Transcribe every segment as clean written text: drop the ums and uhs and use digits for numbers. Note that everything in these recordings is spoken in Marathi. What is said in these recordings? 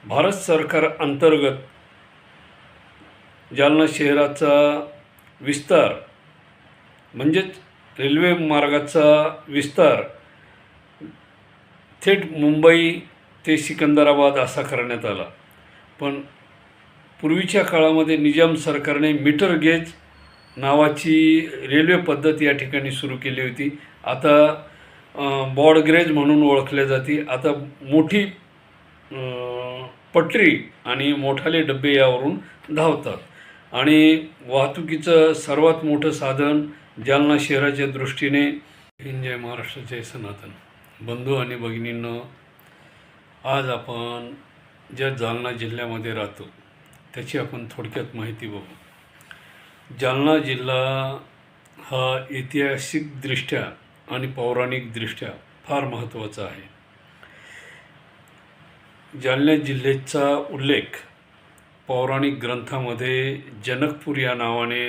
भारत सरकार अंतर्गत जालना शहराचा विस्तार म्हणजेच रेल्वे मार्गाचा विस्तार थेट मुंबई ते सिकंदराबाद असा करण्यात आला. पण पूर्वीच्या काळामध्ये निजाम सरकारने मीटर गेज नावाची रेल्वे पद्धत या ठिकाणी सुरू केली होती. आता ब्रॉडगेज म्हणून ओळखल्या जाते. आता मोठी पटरी आणि मोठाले डबे यावरून धावतात आणि वाहतुकीचं सर्वात मोठं साधन जालना शहराच्या दृष्टीने. जय महाराष्ट्र, जय सनातन. बंधू आणि भगिनींनो, आज आपण ज्या जालना जिल्ह्यामध्ये राहतो त्याची आपण थोडक्यात माहिती बघू. जालना जिल्हा हा ऐतिहासिकदृष्ट्या आणि पौराणिकदृष्ट्या फार महत्त्वाचा आहे. जालना जिल्ह्याचा उल्लेख पौराणिक ग्रंथामध्ये जनकपूर या नावाने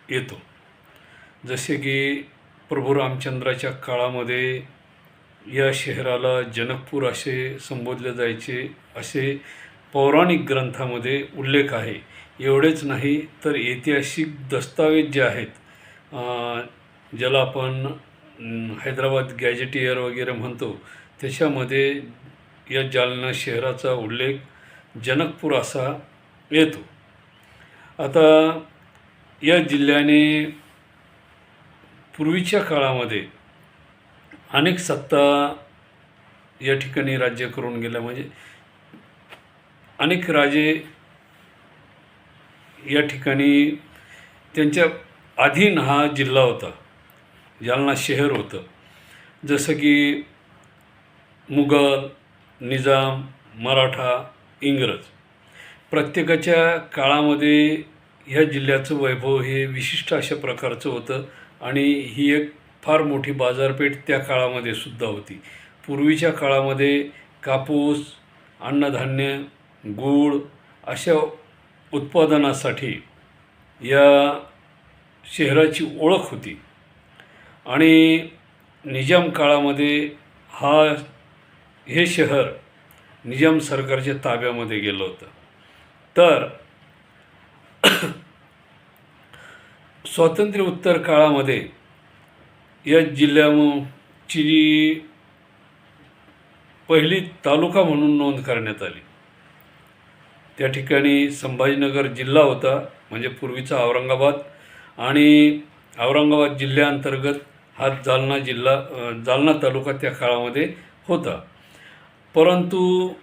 येतो. जसे की प्रभू रामचंद्राच्या काळामध्ये या शहराला जनकपूर असे संबोधले जायचे, असे पौराणिक ग्रंथामध्ये उल्लेख आहे. एवढेच नाही तर ऐतिहासिक दस्तावेज जे आहेत, ज्याला आपण हैदराबाद गॅजेटियर वगैरे म्हणतो, त्याच्यामध्ये या जालना शहराचा उल्लेख जनकपूर असा येतो. आता या जिल्ह्याने पूर्वीच्या काळामध्ये अनेक सत्ता या ठिकाणी राज्य करून गेल्या. म्हणजे अनेक राजे या ठिकाणी त्यांच्या अधीन हा जिल्हा होता, जालना शहर होतं. जसं की मुघल, निजाम, मराठा, इंग्रज. प्रत्येकाच्या काळामध्ये ह्या जिल्ह्याचं वैभव हे विशिष्ट अशा प्रकारचं होतं आणि ही एक फार मोठी बाजारपेठ त्या काळामध्ये सुद्धा होती. पूर्वीच्या काळामध्ये कापूस, अन्नधान्य, गूळ अशा उत्पादनासाठी या शहराची ओळख होती आणि निजाम काळामध्ये हे शहर निजाम सरकारच्या ताब्यामध्ये गेलं होतं. तर स्वातंत्र्योत्तर काळामध्ये या जिल्ह्याची पहिली तालुका म्हणून नोंद करण्यात आली. त्या ठिकाणी संभाजीनगर जिल्हा होता, म्हणजे पूर्वीचा औरंगाबाद, आणि औरंगाबाद जिल्ह्याअंतर्गत हा जालना तालुका त्या काळामध्ये होता. परंतु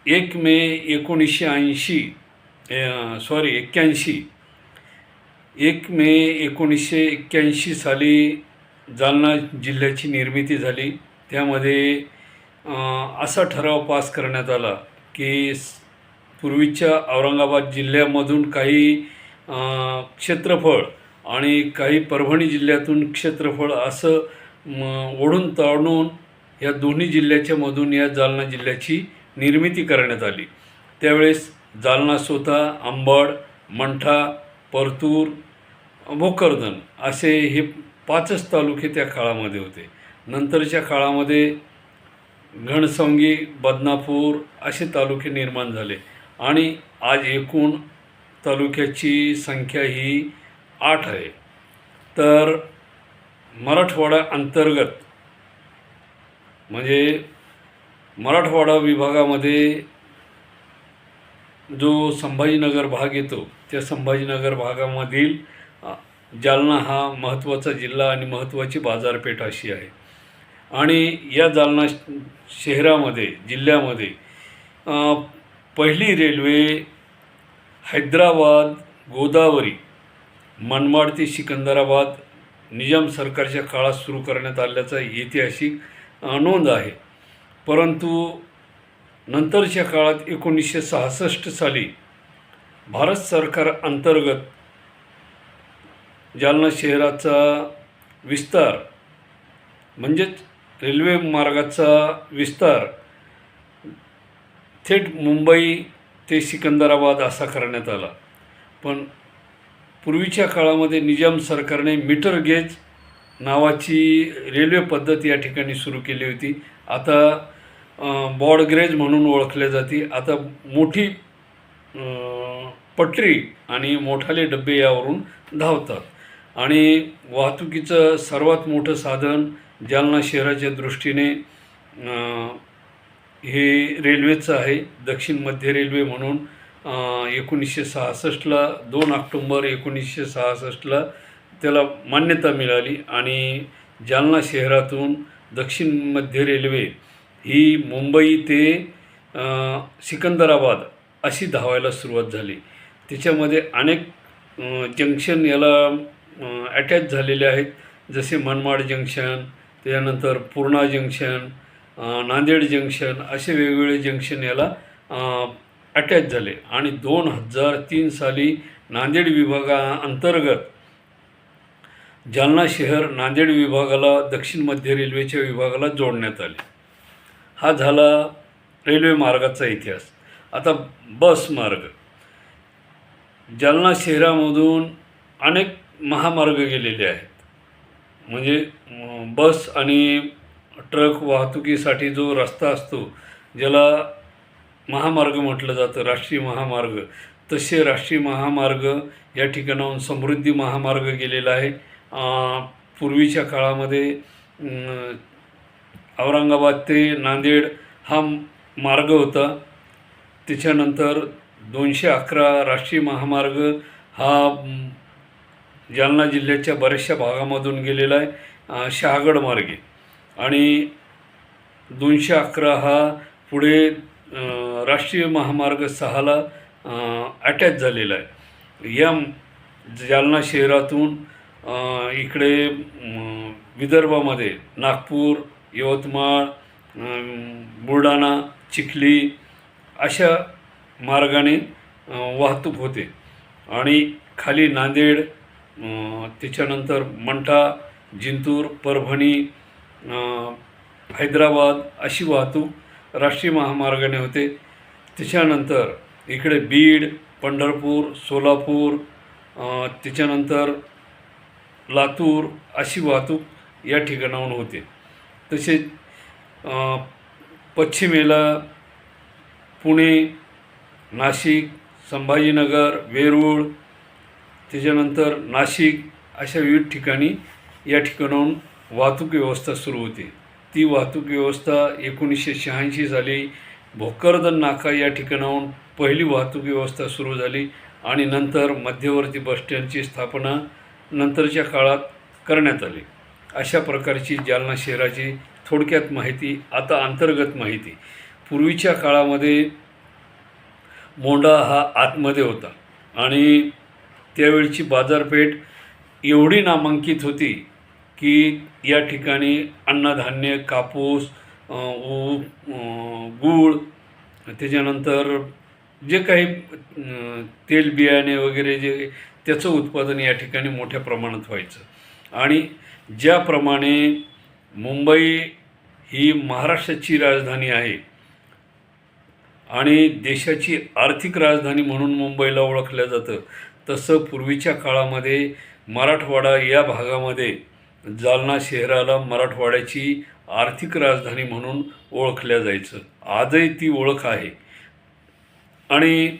1 मे 1981 साली जालना जिल्ह्याची निर्मिती झाली. त्यामध्ये असा ठराव पास करण्यात आला की पूर्वीच्या औरंगाबाद जिल्ह्यामधून काही क्षेत्रफळ आणि काही परभणी जिल्ह्यातून क्षेत्रफळ असं ओढून ताणून या दोन्ही जिल्ह्याच्या मधून या जालना जिल्ह्याची निर्मिती करण्यात आली. त्यावेळेस जालना, स्वतः, अंबड, मंठा, परतूर, भोकरदन असे हे 5च तालुके त्या काळामध्ये होते. नंतरच्या काळामध्ये घनसावंगी, बदनापूर असे तालुके निर्माण झाले आणि आज एकूण तालुक्याची संख्या ही 8 आहे. तर मराठवाडा अंतर्गत म्हणजे मराठवाडा विभागामध्ये जो संभाजीनगर भाग येतो, त्या संभाजीनगर भागामधील जालना हा महत्त्वाचा जिल्हा आणि महत्त्वाची बाजारपेठ अशी आहे. आणि या जालना जिल्ह्यामध्ये पहिली रेल्वे हैदराबाद गोदावरी मनमाड ते सिकंदराबाद निजाम सरकारच्या काळात सुरू करण्यात आल्याचा ऐतिहासिक नोंद आहे. परंतु नंतरच्या काळात 1966 साली भारत सरकार अंतर्गत जालना शहराचा विस्तार म्हणजेच रेल्वे मार्गाचा विस्तार थेट मुंबई ते सिकंदराबाद असा करण्यात आला. पण पूर्वीच्या काळामध्ये निजाम सरकारने मीटर गेज नावाची रेल्वे पद्धत या ठिकाणी सुरू केली होती. आता ब्रॉडगेज म्हणून ओळखल्या जाते. आता मोठी पटरी आणि मोठाले डबे यावरून धावतात आणि वाहतुकीचं सर्वात मोठं साधन जालना शहराच्या दृष्टीने हे रेल्वेचं आहे. दक्षिण मध्य रेल्वे म्हणून 1966ला 2 ऑक्टोंबर 1966ला त्याला मान्यता मिळाली आणि जालना शहरातून दक्षिण मध्य रेल्वे ही मुंबई ते सिकंदराबाद अशी धावायला सुरुवात झाली. त्याच्यामध्ये अनेक जंक्शन याला अटॅच झालेले आहेत, जसे मनमाड जंक्शन, त्यानंतर पूर्णा जंक्शन, नांदेड जंक्शन, असे वेगवेगळे जंक्शन याला अटॅच झाले आणि 2003 साली नांदेड विभागाअंतर्गत जालना शहर नांदेड विभागाला दक्षिण मध्य रेल्वेच्या विभागाला जोडण्यात आले. हा झाला रेल्वे मार्गाचा इतिहास. आता बस मार्ग. जालना शहरामधून अनेक महामार्ग गेलेले आहेत. म्हणजे बस आणि ट्रक वाहतुकीसाठी जो रस्ता असतो ज्याला महामार्ग म्हटलं जातं, राष्ट्रीय महामार्ग, तसे राष्ट्रीय महामार्ग या ठिकाणाहून समृद्धी महामार्ग गेलेला आहे. पूर्वीच्या काळामध्ये औरंगाबाद ते नांदेड हा मार्ग होता. त्याच्यानंतर 211 राष्ट्रीय महामार्ग हा जालना जिल्ह्याच्या बऱ्याचशा भागामधून गेलेला आहे शहागड मार्गे आणि 211 हा पुढे राष्ट्रीय महामार्ग 6ला अटॅच झालेला आहे. या जालना शहरातून इकडे विदर्भामध्ये नागपूर, यवतमाळ, बुलढाणा, चिखली अशा मार्गाने वाहतूक होते आणि खाली नांदेड, त्याच्यानंतर मंठा, जिंतूर, परभणी, हैदराबाद अशी वाहतूक राष्ट्रीय महामार्गाने होते. त्याच्यानंतर इकडे बीड, पंढरपूर, सोलापूर, त्याच्यानंतर लातूर अशी वाहतूक या ठिकाणाहून होते. तसेच पश्चिमेला पुणे, नाशिक, संभाजीनगर, वेरूळ, त्याच्यानंतर नाशिक अशा विविध ठिकाणी या ठिकाणाहून वाहतूक व्यवस्था सुरू होती. ती वाहतूक व्यवस्था 1986 साली भोकरदन नाका या ठिकाणाहून पहिली वाहतूक व्यवस्था सुरू झाली आणि नंतर मध्यवर्ती बसस्टँडची स्थापना नंतरच्या काळात करण्यात आली. अशा प्रकारची जालना शहराची थोडक्यात माहिती. आता अंतर्गत माहिती. पूर्वीच्या काळामध्ये मोंढा हा आतमध्ये होता आणि त्यावेळची बाजारपेठ एवढी नामांकित होती की या ठिकाणी अन्नधान्य, कापूस, गूळ, त्याच्यानंतर जे काही तेल बियाणे वगैरे जे त्याचं उत्पादन या ठिकाणी मोठ्या प्रमाणात व्हायचं आणि ज्याप्रमाणे मुंबई ही महाराष्ट्राची राजधानी आहे आणि देशाची आर्थिक राजधानी म्हणून मुंबईला ओळखलं जातं, तसं पूर्वीच्या काळामध्ये मराठवाडा या भागामध्ये जालना शहराला मराठवाड्याची आर्थिक राजधानी म्हणून ओळखल्या जायचं. आजही ती ओळख आहे आणि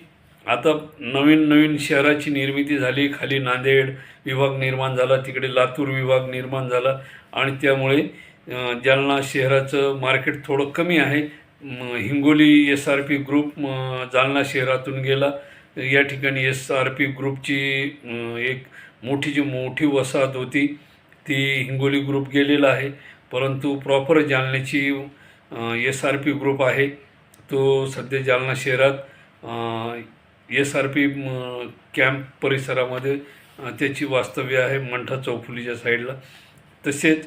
आता नवीन नवीन शहराची निर्मिती झाली. खाली नांदेड विभाग निर्माण झाला, तिकडे लातूर विभाग निर्माण झाला आणि त्यामुळे जालना शहराचं मार्केट थोडं कमी आहे. हिंगोली SRP ग्रुप जालना शहरातून गेला. या ठिकाणी SRP ग्रुपची एक मोठी वसाहत होती ती हिंगोली ग्रुप गेलेला आहे, परंतु प्रॉपर जालन्याची SRP ग्रुप आहे तो सध्या जालना शहरात SRP कॅम्प परिसरामध्ये त्याची वास्तव्य आहे मंठा चौफुलीच्या साईडला. तसेच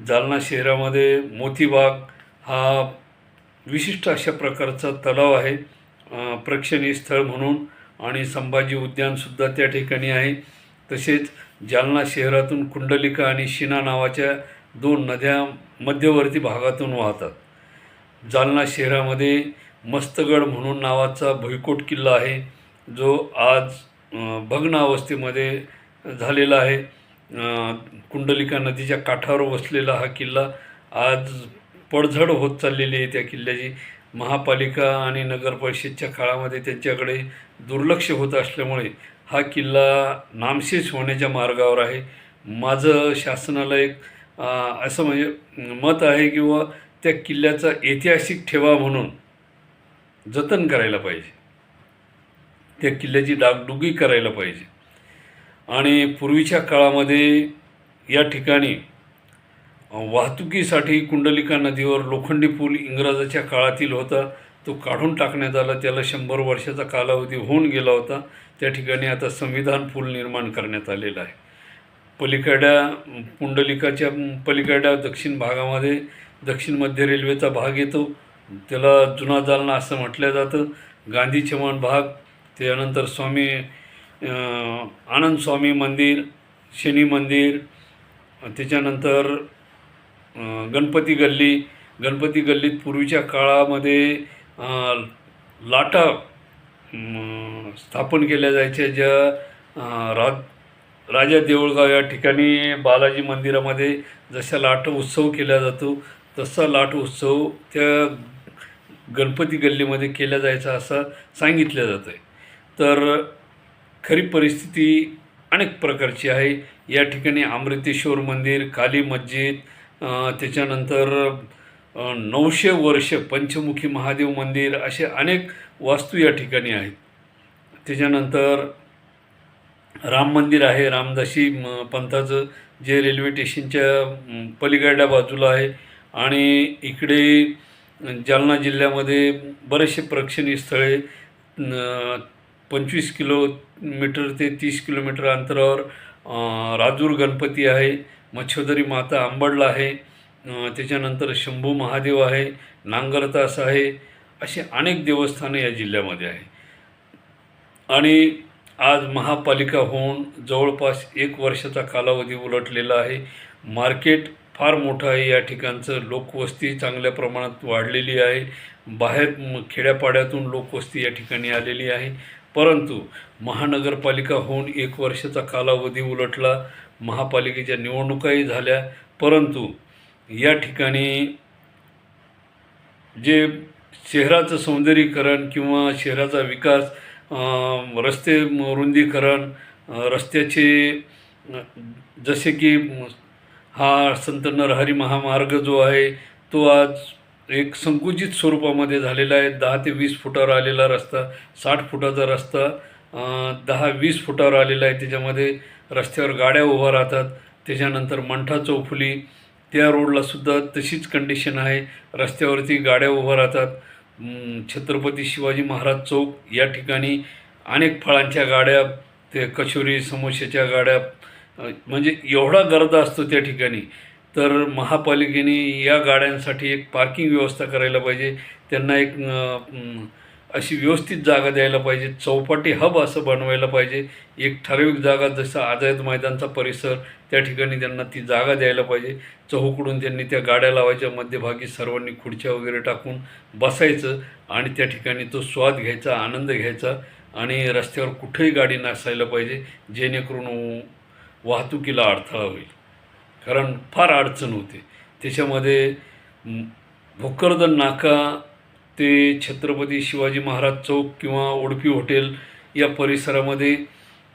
जालना शहरामध्ये मोतीबाग हा विशिष्ट अशा प्रकारचा तलाव आहे प्रेक्षणीय स्थळ म्हणून आणि संभाजी उद्यानसुद्धा त्या ठिकाणी आहे. तसेच जालना शहरातून कुंडलिका आणि शिना नावाच्या 2 नद्या मध्यवर्ती भागातून वाहतात. जालना शहरामध्ये मस्तगड म्हणून नावाचा भुईकोट किल्ला आहे जो आज भग्न अवस्थेमध्ये झालेला आहे. कुंडलिका नदीच्या काठावर वसलेला हा किल्ला आज पडझड होत चाललेली आहे त्या किल्ल्याची. महापालिका आणि नगरपरिषदच्या काळामध्ये त्यांच्याकडे दुर्लक्ष होत असल्यामुळे हा किल्ला नामशेष होण्याच्या मार्गावर आहे. माझं शासनाला एक असं म्हणजे मत आहे किंवा त्या किल्ल्याचा ऐतिहासिक ठेवा म्हणून जतन करायला पाहिजे. त्या किल्ल्याची डागडुगी करायला पाहिजे. आणि पूर्वीच्या काळामध्ये या ठिकाणी वाहतुकीसाठी कुंडलिका नदीवर लोखंडी पूल इंग्रजाच्या काळातील होता. तो काढून टाकण्यात आला. त्याला 100 वर्षाचा कालावधी होऊन गेला होता. त्या ठिकाणी आता संविधान पूल निर्माण करण्यात आलेला आहे. पलीकडल्या कुंडलिकाच्या पलीकडल्या दक्षिण भागामध्ये दक्षिण मध्य रेल्वेचा भाग येतो. त्याला जुना जालना असं म्हटलं जातं. गांधी चमन भाग, त्यानंतर आनंद स्वामी मंदिर, शनी मंदिर, त्याच्यानंतर गणपती गल्लीत पूर्वीच्या काळामध्ये लाटा स्थापन केल्या जायच्या, ज्या राजा देऊळगाव या ठिकाणी बालाजी मंदिरामध्ये जशा लाट उत्सव केला जातो तसा लाट उत्सव त्या गणपती गल्लीमध्ये केला जायचा असं सांगितलं जातं आहे. तर खरी परिस्थिती अनेक प्रकारची आहे. या ठिकाणी अमृतेश्वर मंदिर, काली मस्जिद, त्याच्यानंतर 900 वर्ष पंचमुखी महादेव मंदिर, असे अनेक वास्तू या ठिकाणी आहेत. त्याच्यानंतर राम मंदिर आहे, रामदासी पंथाचं, जे रेल्वे स्टेशनच्या पलीकडल्या बाजूला आहे. आणि इकडे जालना जिल्ह्यामध्ये बरेचसे प्रेक्षणीय स्थळे 25 किलोमीटर ते 30 किलोमीटर अंतरावर राजूर गणपती आहे, मच्छोदरी माता अंबडला आहे, त्याच्यानंतर शंभू महादेव आहे, नांगरतास आहे. असे अनेक देवस्थाने या जिल्ह्यामध्ये आहे. आणि आज महापालिका होऊन जवळपास 1 वर्षाचा कालावधी उलटलेला आहे. मार्केट फार मोठं आहे. या ठिकाणचं लोकवस्ती चांगल्या प्रमाणात वाढलेली आहे. बाहेर खेड्यापाड्यातून लोकवस्ती या ठिकाणी आलेली आहे. परंतु महानगरपालिका होऊन 1 वर्षाचा कालावधी उलटला. महापालिकेच्या निवडणुकाही झाल्या. परंतु या ठिकाणी जे शहराचं सौंदर्यीकरण किंवा शहराचा विकास, रस्ते रुंदीकरण, रस्त्याचे जसे की हा संत नरहरी महामार्ग जो आहे तो आज एक संकुचित स्वरूपामध्ये झालेला आहे. 10 ते 20 फुटावर आलेला रस्ता, 60 फुटाचा रस्ता 10-20 फुटावर आलेला आहे. त्याच्यामध्ये रस्त्यावर गाड्या उभ्या राहतात. त्याच्यानंतर मंठा चौफुली त्या रोडलासुद्धा तशीच कंडिशन आहे. रस्त्यावरती गाड्या उभ्या राहतात. छत्रपती शिवाजी महाराज चौक या ठिकाणी अनेक फळांच्या गाड्या, ते कचोरी समोश्याच्या गाड्या, म्हणजे एवढा गर्द असतो त्या ठिकाणी. तर महापालिकेने या गाड्यांसाठी एक पार्किंग व्यवस्था करायला पाहिजे. त्यांना एक अशी व्यवस्थित जागा द्यायला पाहिजे. चौपाटी हब असं बनवायला पाहिजे. एक ठराविक जागा, जसं आझाद मैदानचा परिसर, त्या ठिकाणी त्यांना ती जागा द्यायला पाहिजे. चहूकडून त्यांनी त्या गाड्या लावायच्या, मध्यभागी सर्वांनी खुर्च्या वगैरे टाकून बसायचं आणि त्या ठिकाणी तो स्वाद घ्यायचा, आनंद घ्यायचा. आणि रस्त्यावर कुठेही गाडी नसायला पाहिजे, जेणेकरून वाहतुकीला अडथळा होईल. कारण फार अडचण होते त्याच्यामध्ये. भोकरदन नाका ते छत्रपती शिवाजी महाराज चौक किंवा उडपी हॉटेल या परिसरामध्ये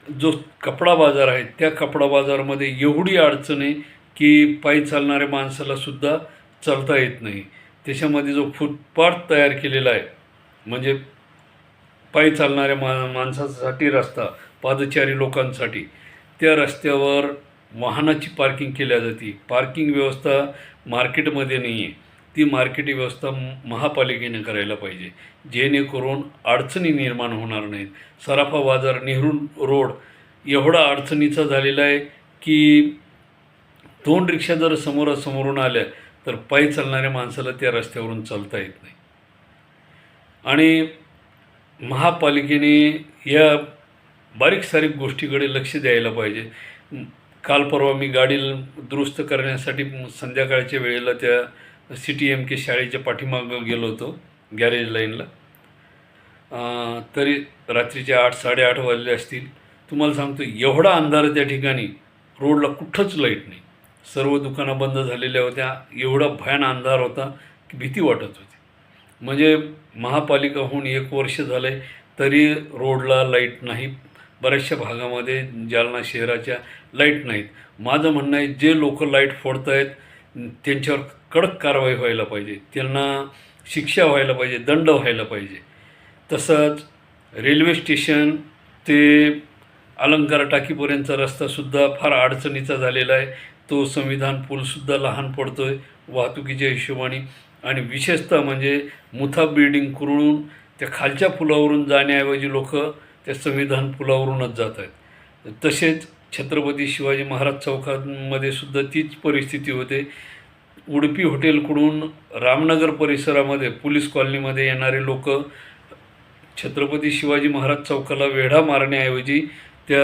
जो कपडा बाजार आहे, त्या कपडा बाजारामध्ये एवढी अडचण आहे की पायी चालणाऱ्या माणसालासुद्धा चालता येत नाही. त्याच्यामध्ये जो फुटपाथ तयार केलेला आहे, म्हणजे पायी चालणाऱ्या माणसासाठी रस्ता, पादचारी लोकांसाठी, त्या रस्त्यावर वाहनाची पार्किंग केल्या जाते. पार्किंग व्यवस्था मार्केटमध्ये नाही आहे. ती मार्केट व्यवस्था महापालिकेने करायला पाहिजे, जेणेकरून अडचणी निर्माण होणार नाहीत. सराफा बाजार, नेहरू रोड एवढा अडचणीचा झालेला आहे की 2 रिक्षा जर समोरासमोरून आल्या तर पायी चालणाऱ्या माणसाला त्या रस्त्यावरून चालता येत नाही. आणि महापालिकेने या बारीक सारीक गोष्टीकडे लक्ष द्यायला पाहिजे. काल परवा मी गाडी दुरुस्त करण्यासाठी संध्याकाळच्या वेळेला त्या CTMK शाळेच्या पाठीमागं गेलो होतो, गॅरेज लाईनला. तरी रात्रीचे 8-8:30 वाजले असतील. तुम्हाला सांगतो, एवढा अंधार त्या ठिकाणी, रोडला कुठंच लाईट नाही. सर्व दुकानं बंद झालेल्या होत्या. एवढा भयान अंधार होता की भीती वाटत होती. म्हणजे महापालिका होऊन 1 वर्ष झालं आहे तरी रोडला लाईट नाही. बऱ्याचशा भागामध्ये जालना शहराच्या लाईट नाहीत. माझं म्हणणं आहे जे लोक लाईट फोडत आहेत त्यांच्यावर कडक कारवाई व्हायला पाहिजे. त्यांना शिक्षा व्हायला पाहिजे, दंड व्हायला पाहिजे. तसंच रेल्वे स्टेशन ते अलंकार टाकीपर्यंतचा रस्तासुद्धा फार अडचणीचा झालेला आहे. तो संविधान पूलसुद्धा लहान पडतो आहे वाहतुकीच्या हिशोबाने. आणि विशेषतः म्हणजे मुथा बिल्डिंग करून त्या खालच्या पुलावरून जाण्याऐवजी लोक त्या संविधान पुलावरूनच जात आहेत. तसेच छत्रपती शिवाजी महाराज चौकामध्ये सुद्धा तीच परिस्थिती होते. उडपी हॉटेलकडून रामनगर परिसरामध्ये पोलीस कॉलनीमध्ये येणारे लोक छत्रपती शिवाजी महाराज चौकाला वेढा मारण्याऐवजी त्या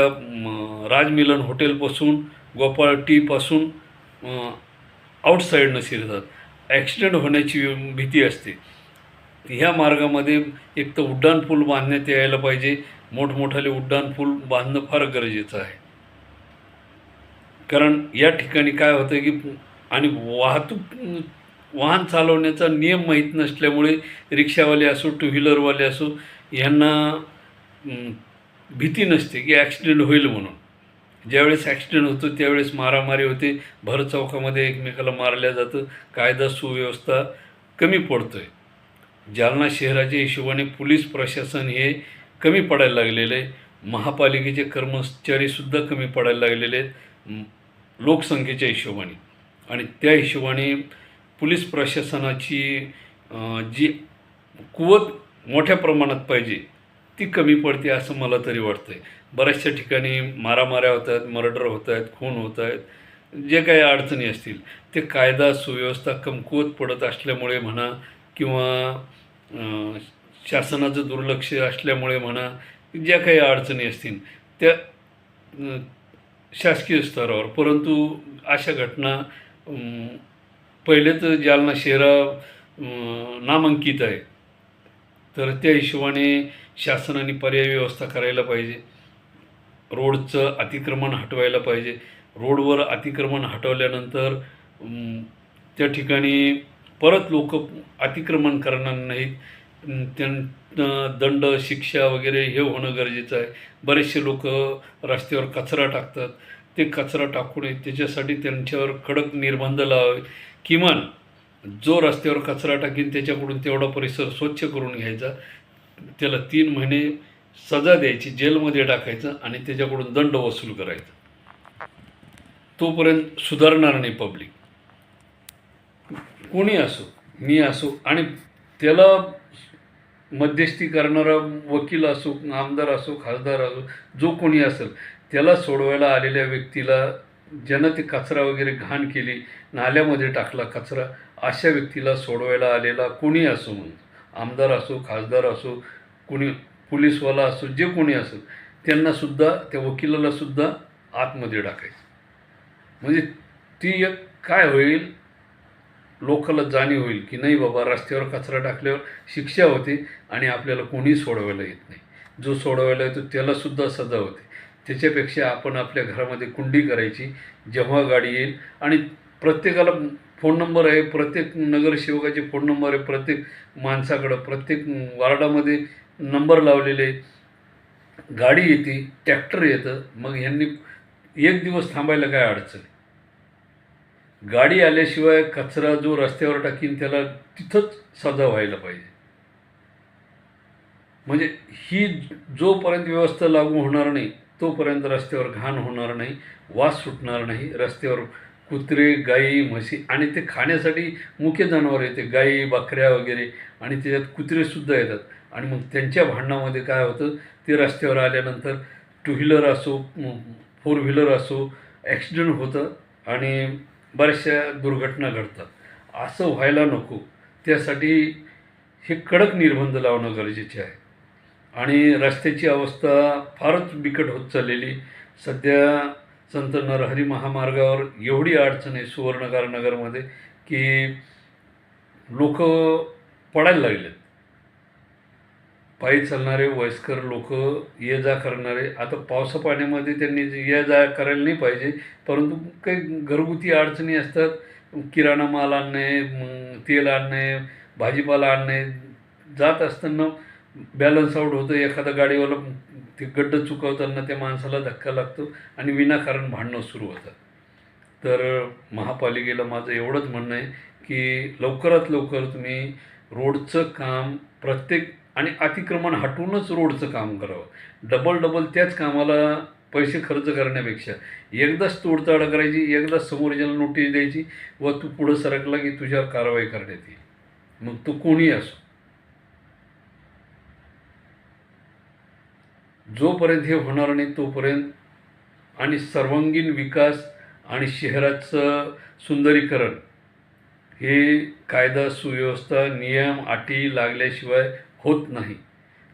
राजमिलन हॉटेलपासून गोपाळ टीपासून आउटसाईडनं शिरतात. ॲक्सिडेंट होण्याची भीती असते. ह्या मार्गामध्ये एक तर उड्डाणपूल बांधण्यात यायला पाहिजे. मोठमोठाले उड्डाणपूल बांधणं फार गरजेचं आहे. कारण या ठिकाणी काय होतं की आणि वाहन चालवण्याचा नियम माहीत नसल्यामुळे रिक्षावाले असो टू व्हीलरवाले असो यांना भीती नसते की ॲक्सिडेंट होईल म्हणून. ज्यावेळेस ॲक्सिडेंट होतो त्यावेळेस मारामारी होते. भर चौकामध्ये एकमेकाला मारल्या जातं. कायदा सुव्यवस्था कमी पडतो आहे. जालना शहराच्या हिशोबाने पोलीस प्रशासन हे कमी पडायला लागलेलं आहे. महापालिकेचे कर्मचारीसुद्धा कमी पडायला लागलेले आहेत लोकसंख्येच्या हिशोबाने. आणि त्या हिशोबाने पोलीस प्रशासनाची जी कुवत मोठ्या प्रमाणात पाहिजे ती कमी पडते असं मला तरी वाटतं आहे. बऱ्याचशा ठिकाणी मारामाऱ्या होत आहेत, मर्डर होत आहेत, खून होत आहेत. जे काही अडचणी असतील ते कायदा सुव्यवस्था कमकुवत पडत असल्यामुळे म्हणा किंवा शासनाचं दुर्लक्ष असल्यामुळे म्हणा, ज्या काही अडचणी असतील त्या शासकीय स्तरावर. परंतु अशा घटना पहिले तर जालना नामांकित आहे. तर त्या हिशोबाने शासनाने पर्यायी व्यवस्था करायला पाहिजे. रोडचं अतिक्रमण हटवायला पाहिजे. रोडवर अतिक्रमण हटवल्यानंतर त्या ठिकाणी परत लोक अतिक्रमण करणार नाहीत. त्यांना दंड शिक्षा वगैरे हे होणं गरजेचं आहे. बरेचसे लोक रस्त्यावर कचरा टाकतात. ते कचरा टाकू नये त्याच्यासाठी त्यांच्यावर कडक निर्बंध लावावे. किमान जो रस्त्यावर कचरा टाकीन त्याच्याकडून तेवढा परिसर स्वच्छ करून घ्यायचा. त्याला 3 महिने सजा द्यायची, जेलमध्ये टाकायचं आणि त्याच्याकडून दंड वसूल करायचा. तोपर्यंत सुधारणार नाही पब्लिक. कोणी असो, मी असो आणि त्याला मध्यस्थी करणारा वकील असो, आमदार असो, खासदार असो, जो कोणी असेल त्याला सोडवायला आलेल्या व्यक्तीला ज्यानं ते कचरा वगैरे घाण केली, नाल्यामध्ये टाकला कचरा, अशा व्यक्तीला सोडवायला आलेला कोणी असो, म्हणून आमदार असो, खासदार असो, कोणी पोलीसवाला असो, जे कोणी असेल त्यांनासुद्धा त्या वकिलालासुद्धा आतमध्ये टाकायचं. म्हणजे ती एक काय होईल, लोकांना जाणीव होईल की नाही बाबा रस्त्यावर कचरा टाकल्यावर शिक्षा होते आणि आपल्याला कोणी सोडवायला येत नाही. जो सोडवायला येतो त्यालासुद्धा सजा होते. त्याच्यापेक्षा आपण आपल्या घरामध्ये कुंडी करायची. जेव्हा गाडी येईल आणि प्रत्येकाला फोन नंबर आहे, प्रत्येक नगरसेवकाचे फोन नंबर आहे, प्रत्येक माणसाकडं प्रत्येक वार्डामध्ये नंबर लावलेले आहेत. गाडी येते, ट्रॅक्टर येतं. मग ह्यांनी 1 दिवस थांबायला काय अडचण आहे. गाडी आल्याशिवाय कचरा जो रस्त्यावर टाकीन त्याला तिथंच सजा व्हायला पाहिजे. म्हणजे ही जोपर्यंत व्यवस्था लागू होणार नाही तोपर्यंत रस्त्यावर घाण होणार नाही, वास सुटणार नाही. रस्त्यावर कुत्रे, गाई, म्हशी आणि ते खाण्यासाठी मुख्य जनावर येते, गाई, बकऱ्या वगैरे, आणि त्याच्यात कुत्रेसुद्धा येतात. आणि मग त्यांच्या भांडणामध्ये काय होतं, ते रस्त्यावर आल्यानंतर 2 व्हीलर असो, 4 व्हीलर असो, ॲक्सिडेंट होतं आणि बऱ्याचशा दुर्घटना घडतात. असं व्हायला नको. त्यासाठी हे कडक निर्बंध लावणं गरजेचे आहे. आणि रस्त्याची अवस्था फारच बिकट होत चाललेली. सध्या संत नरहरी महामार्गावर एवढी अडचण आहे सुवर्णकार नगरमध्ये की लोक पडायला लागलेत. पायी चालणारे वयस्कर लोक, ये जा करणारे, आता पावसा पाण्यामध्ये त्यांनी ये जा करायला नाही पाहिजे, परंतु काही घरगुती अडचणी असतात. किराणा माल आणणे, तेल आणणे, भाजीपाला आणणे, जात असताना बॅलन्स आउट होतं, एखादा गाडीवाला ते गड्डं चुकवताना त्या माणसाला धक्का लागतो आणि विनाकारण भांडणं सुरू होतात. तर महापालिकेला माझं एवढंच म्हणणं आहे की लवकरात लवकर तुम्ही रोडचं काम प्रत्येक आणि अतिक्रमण हटवूनच रोडचं काम करावं. डबल त्याच कामाला पैसे खर्च करण्यापेक्षा एकदाच तोडताड करायची, एकदाच समोरच्याला नोटीस द्यायची व तू पुढं सरकला की तुझ्यावर कारवाई करण्यात येईल, मग तो कोणीही असो. जोपर्यंत हे होणार नाही तोपर्यंत आणि सर्वांगीण विकास आणि शहराचं सुंदरीकरण हे कायदा सुव्यवस्था नियम अटी लागल्याशिवाय होत नाही.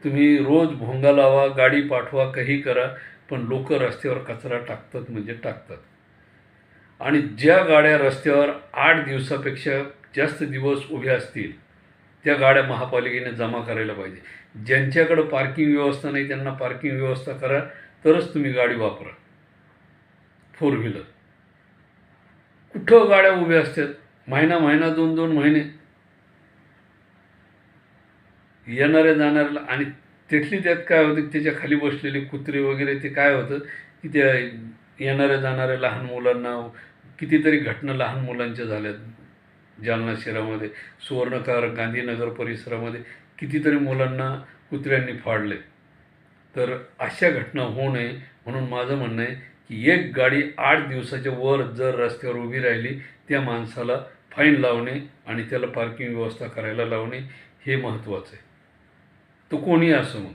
तुम्ही रोज भोंगा लावा, गाडी पाठवा, काही करा, पण लोक रस्त्यावर कचरा टाकतात म्हणजे टाकतात. आणि ज्या गाड्या रस्त्यावर 8 दिवसापेक्षा जास्त दिवस उभ्या असतील त्या गाड्या महापालिकेने जमा करायला पाहिजे. ज्यांच्याकडं पार्किंग व्यवस्था नाही त्यांना पार्किंग व्यवस्था करा, तरच तुम्ही गाडी वापरा. 4 व्हीलर कुठं गाड्या उभ्या असतात, महिना 2 महिने येणाऱ्या जाणाऱ्याला. आणि त्यातली त्यात काय होतं, त्याच्या खाली बसलेले कुत्रे वगैरे, ते काय होतं की त्या येणाऱ्या जाणाऱ्या लहान मुलांना, कितीतरी घटना लहान मुलांच्या झाल्यात जालना शहरामध्ये. सुवर्णकार गांधीनगर परिसरामध्ये कितीतरी मुलांना कुत्र्यांनी फाडले. तर अशा घटना होऊ नये म्हणून माझं म्हणणं आहे की एक गाडी 8 दिवसाच्या वर जर रस्त्यावर उभी राहिली त्या माणसाला फाईन लावणे आणि त्याला पार्किंग व्यवस्था करायला लावणे हे महत्त्वाचं आहे. तो कोणी असो, मग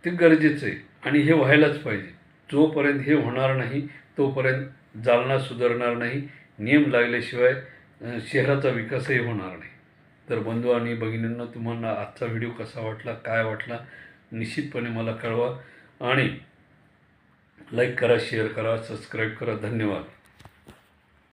ते गरजेचं आहे आणि हे व्हायलाच पाहिजे. जोपर्यंत हे होणार नाही तोपर्यंत जालना सुधारणार नाही. नियम लागल्याशिवाय शहराचा विकासही होणार नाही. तर बंधू आणि भगिनींना, तुम्हाला आजचा व्हिडिओ कसा वाटला, काय वाटला, निश्चितपणे मला कळवा आणि लाईक करा, शेअर करा, सबस्क्राईब करा. धन्यवाद.